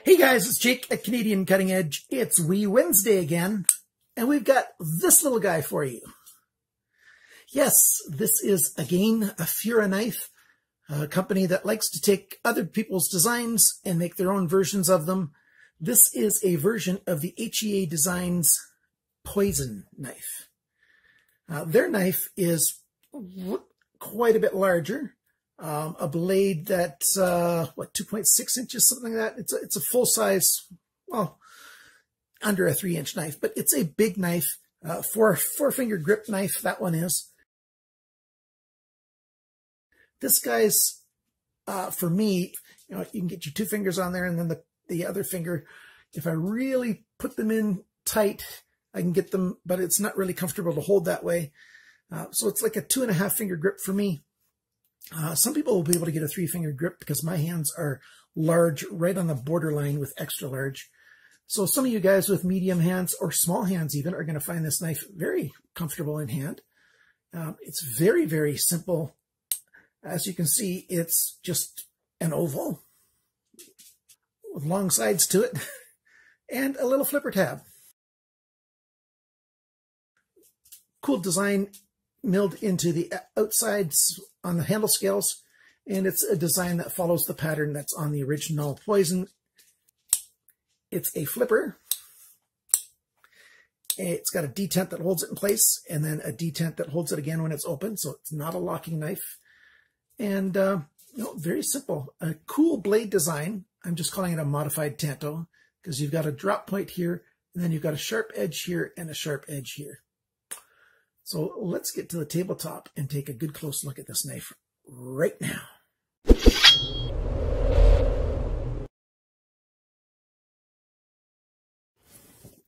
Hey guys, it's Jake at Canadian Cutting Edge. It's Wee Wednesday again, and we've got this little guy for you. Yes, this is again a FURA knife, a company that likes to take other people's designs and make their own versions of them. This is a version of the HEA Designs Poison knife. Their knife is quite a bit larger. A blade that's, 2.6 inches, something like that. It's a full size, well, under a 3-inch knife, but it's a big knife, four finger grip knife, that one is. This guy's, for me, you can get your 2 fingers on there and then the other finger. If I really put them in tight, I can get them, but it's not really comfortable to hold that way. So it's like a 2.5 finger grip for me. Some people will be able to get a 3-finger grip because my hands are large, right on the borderline with extra large. So some of you guys with medium hands or small hands even are going to find this knife very comfortable in hand. It's very, very simple. As you can see, it's just an oval with long sides to it and a little flipper tab. Cool design milled into the outsides on the handle scales, and it's a design that follows the pattern that's on the original Poison. It's a flipper. It's got a detent that holds it in place, and then a detent that holds it again when it's open, so it's not a locking knife. And very simple. A cool blade design. I'm just calling it a modified tanto because you've got a drop point here, and then you've got a sharp edge here and a sharp edge here. So let's get to the tabletop and take a good close look at this knife right now.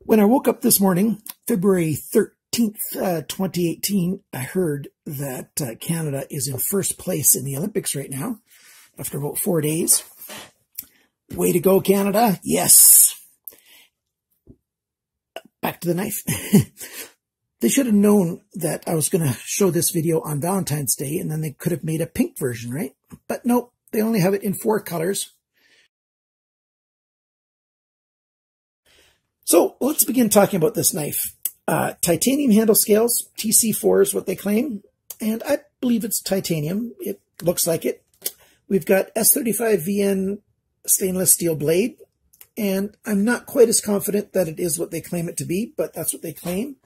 When I woke up this morning, February 13th, 2018, I heard that Canada is in first place in the Olympics right now after about 4 days. Way to go, Canada. Yes. Back to the knife. They should have known that I was going to show this video on Valentine's Day, and then they could have made a pink version, right? But nope, they only have it in 4 colors. So let's begin talking about this knife. Titanium handle scales, TC4 is what they claim, and I believe it's titanium. It looks like it. We've got S35VN stainless steel blade, and I'm not quite as confident that it is what they claim it to be, but that's what they claim.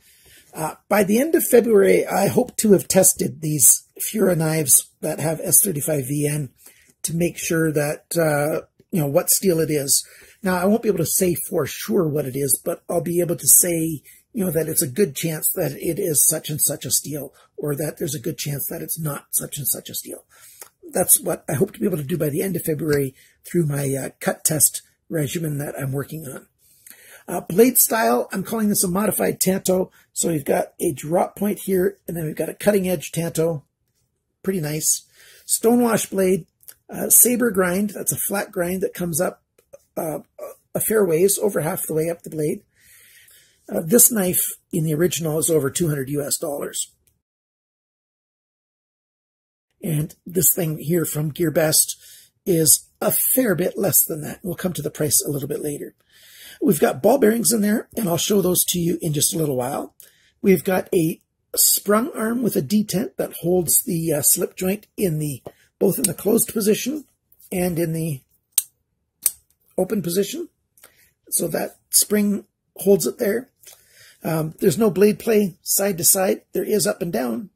By the end of February, I hope to have tested these FURA knives that have S35VN to make sure that, what steel it is. Now, I won't be able to say for sure what it is, but I'll be able to say, that it's a good chance that it is such and such a steel, or that there's a good chance that it's not such and such a steel. That's what I hope to be able to do by the end of February through my cut test regimen that I'm working on. Blade style, I'm calling this a modified tanto. So we've got a drop point here, and then we've got a cutting edge tanto. Pretty nice. Stonewash blade, saber grind. That's a flat grind that comes up a fair ways, over half the way up the blade. This knife in the original is over $200 US. And this thing here from GearBest is a fair bit less than that. We'll come to the price a little bit later. We've got ball bearings in there, and I'll show those to you in just a little while. We've got a sprung arm with a detent that holds the slip joint both in the closed position and in the open position. So that spring holds it there. There's no blade play side to side. There is up and down.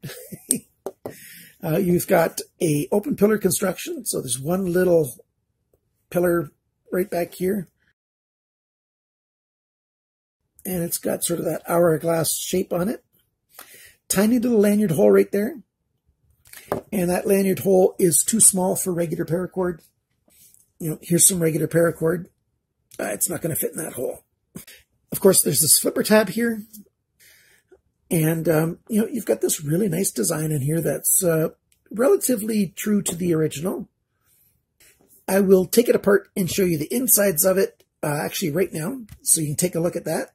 You've got a open pillar construction. So there's one little pillar right back here. And it's got sort of that hourglass shape on it. Tiny little lanyard hole right there. And that lanyard hole is too small for regular paracord. Here's some regular paracord. It's not going to fit in that hole. Of course, there's this flipper tab here. And, you've got this really nice design in here that's relatively true to the original. I will take it apart and show you the insides of it actually right now, so you can take a look at that.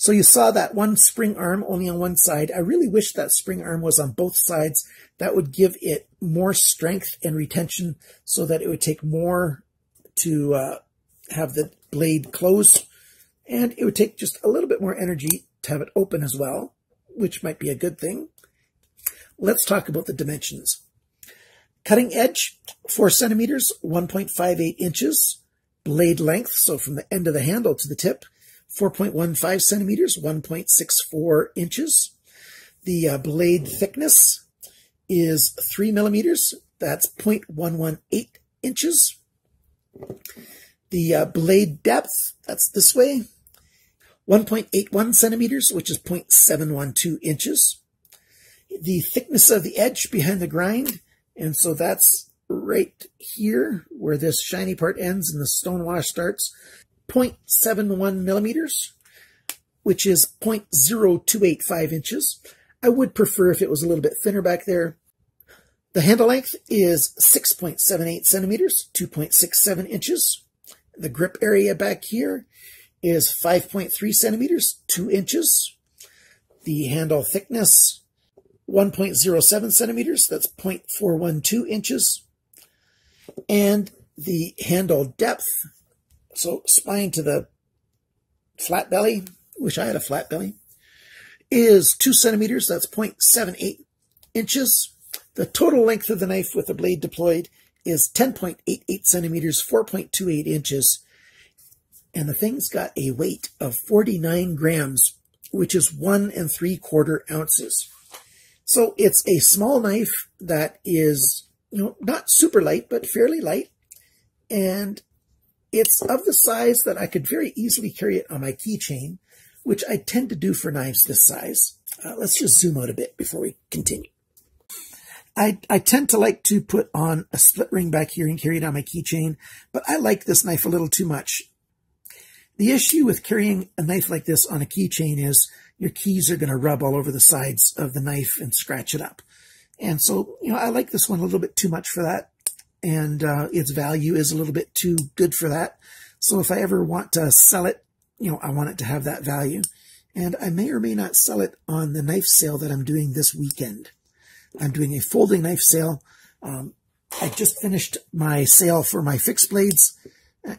So you saw that one spring arm only on one side. I really wish that spring arm was on both sides. That would give it more strength and retention so that it would take more to have the blade close. And it would take just a little bit more energy to have it open as well, which might be a good thing. Let's talk about the dimensions. Cutting edge, 4 centimeters, 1.58 inches. Blade length, so from the end of the handle to the tip, 4.15 centimeters, 1.64 inches. The blade thickness is 3 millimeters. That's 0.118 inches. The blade depth, that's this way, 1.81 centimeters, which is 0.712 inches. The thickness of the edge behind the grind, and so that's right here where this shiny part ends and the stone wash starts, 0.71 millimeters, which is 0.0285 inches. I would prefer if it was a little bit thinner back there. The handle length is 6.78 centimeters, 2.67 inches. The grip area back here is 5.3 centimeters, 2 inches. The handle thickness, 1.07 centimeters, that's 0.412 inches. And the handle depth, so spine to the flat belly, wish I had a flat belly, is 2 centimeters, that's 0.78 inches. The total length of the knife with the blade deployed is 10.88 centimeters, 4.28 inches. And the thing's got a weight of 49 grams, which is 1 3/4 ounces. So it's a small knife that is, not super light, but fairly light. And it's of the size that I could very easily carry it on my keychain, which I tend to do for knives this size. Let's just zoom out a bit before we continue. I tend to like to put on a split ring back here and carry it on my keychain, but I like this knife a little too much. The issue with carrying a knife like this on a keychain is your keys are going to rub all over the sides of the knife and scratch it up. And so, I like this one a little bit too much for that. And its value is a little bit too good for that. So if I ever want to sell it, I want it to have that value. And I may or may not sell it on the knife sale that I'm doing this weekend. I'm doing a folding knife sale. I just finished my sale for my fixed blades,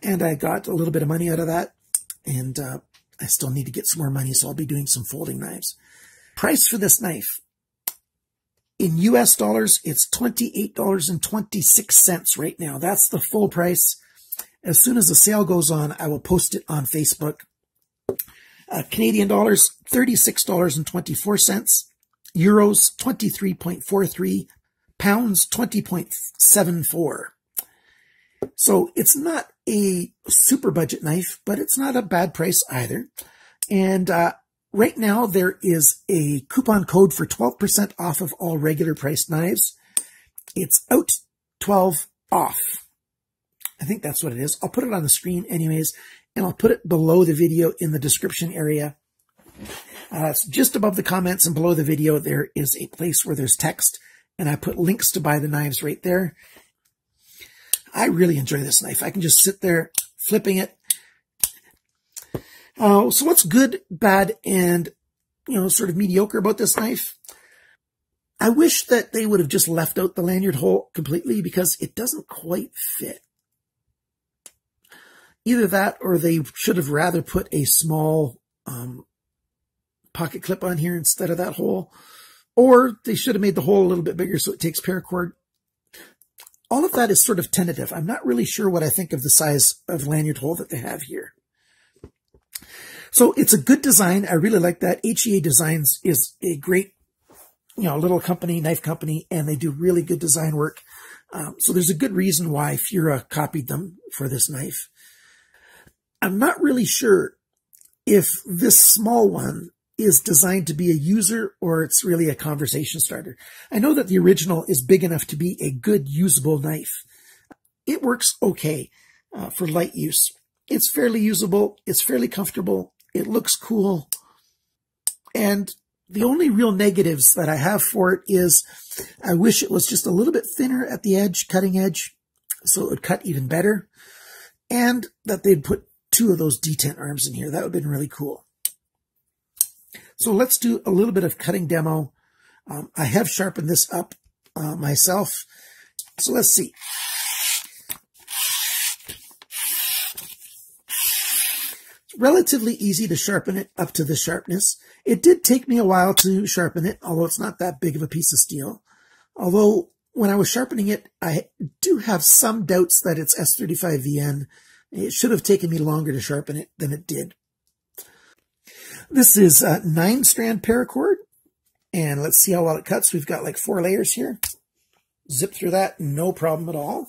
and I got a little bit of money out of that. And I still need to get some more money, so I'll be doing some folding knives. Price for this knife. In US dollars, it's $28.26 right now. That's the full price. As soon as the sale goes on, I will post it on Facebook. Canadian dollars, $36.24. Euros, 23.43. Pounds, 20.74. So it's not a super budget knife, but it's not a bad price either. And right now there is a coupon code for 12% off of all regular priced knives. It's out 12 off. I think that's what it is. I'll put it on the screen anyways, and I'll put it below the video in the description area. It's just above the comments and below the video, there is a place where there's text, and I put links to buy the knives right there. I really enjoy this knife. I can just sit there flipping it. So what's good, bad, and, sort of mediocre about this knife? I wish that they would have just left out the lanyard hole completely because it doesn't quite fit. Either that or they should have rather put a small pocket clip on here instead of that hole. Or they should have made the hole a little bit bigger so it takes paracord. All of that is sort of tentative. I'm not really sure what I think of the size of lanyard hole that they have here. So it's a good design. I really like that. HEA Designs is a great, little company, knife company, and they do really good design work. So there's a good reason why FURA copied them for this knife. I'm not really sure if this small one is designed to be a user or it's really a conversation starter. I know that the original is big enough to be a good usable knife. It works okay for light use. It's fairly usable. It's fairly comfortable. It looks cool. And the only real negatives that I have for it is I wish it was just a little bit thinner at the edge, cutting edge, so it would cut even better. And that they'd put 2 of those detent arms in here. That would have been really cool. So let's do a little bit of cutting demo. I have sharpened this up myself. So let's see. It's relatively easy to sharpen it up to the sharpness. It did take me a while to sharpen it, although it's not that big of a piece of steel. Although when I was sharpening it, I do have some doubts that it's S35VN. It should have taken me longer to sharpen it than it did. This is a 9-strand paracord, and let's see how well it cuts. We've got like 4 layers here. Zip through that, no problem at all.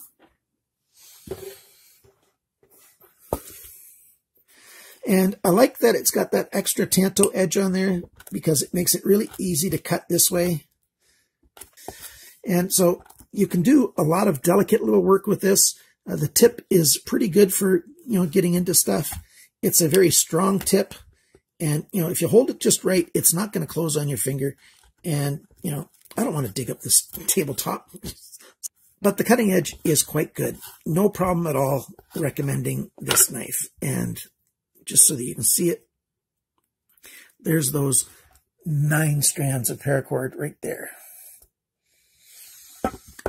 And I like that it's got that extra tanto edge on there because it makes it really easy to cut this way. And so you can do a lot of delicate little work with this. The tip is pretty good for, getting into stuff. It's a very strong tip. And, if you hold it just right, it's not going to close on your finger. And, I don't want to dig up this tabletop. But the cutting edge is quite good. No problem at all recommending this knife. And just so that you can see it, there's those 9 strands of paracord right there.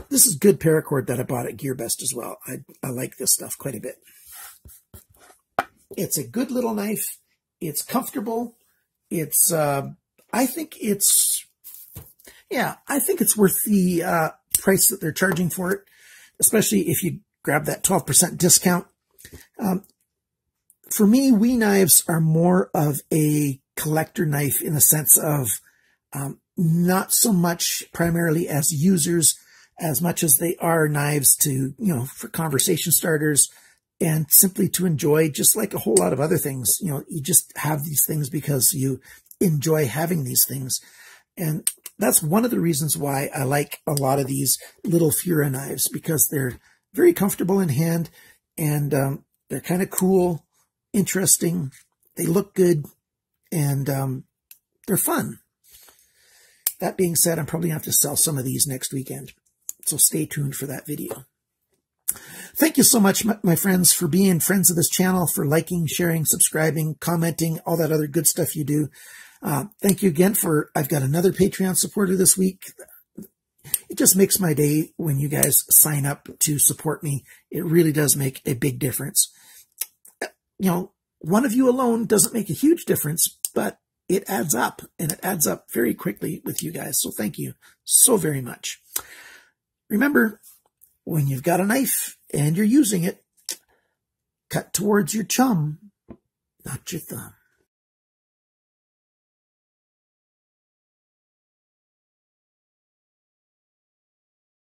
This is good paracord that I bought at GearBest as well. I like this stuff quite a bit. It's a good little knife. It's comfortable. It's, I think it's worth the price that they're charging for it, especially if you grab that 12% discount. For me, WE knives are more of a collector knife in the sense of not so much primarily as users, as much as they are knives to, for conversation starters and simply to enjoy, just like a whole lot of other things. You just have these things because you enjoy having these things. And that's one of the reasons why I like a lot of these little FURA knives, because they're very comfortable in hand and they're kind of cool, interesting. They look good and they're fun. That being said, I'm probably going to have to sell some of these next weekend. So stay tuned for that video. Thank you so much, my friends, for being friends of this channel, for liking, sharing, subscribing, commenting, all that other good stuff you do. Thank you again I've got another Patreon supporter this week. It just makes my day when you guys sign up to support me. It really does make a big difference. One of you alone doesn't make a huge difference, but it adds up, and it adds up very quickly with you guys. So thank you so very much. Remember, when you've got a knife and you're using it, cut towards your chum, not your thumb.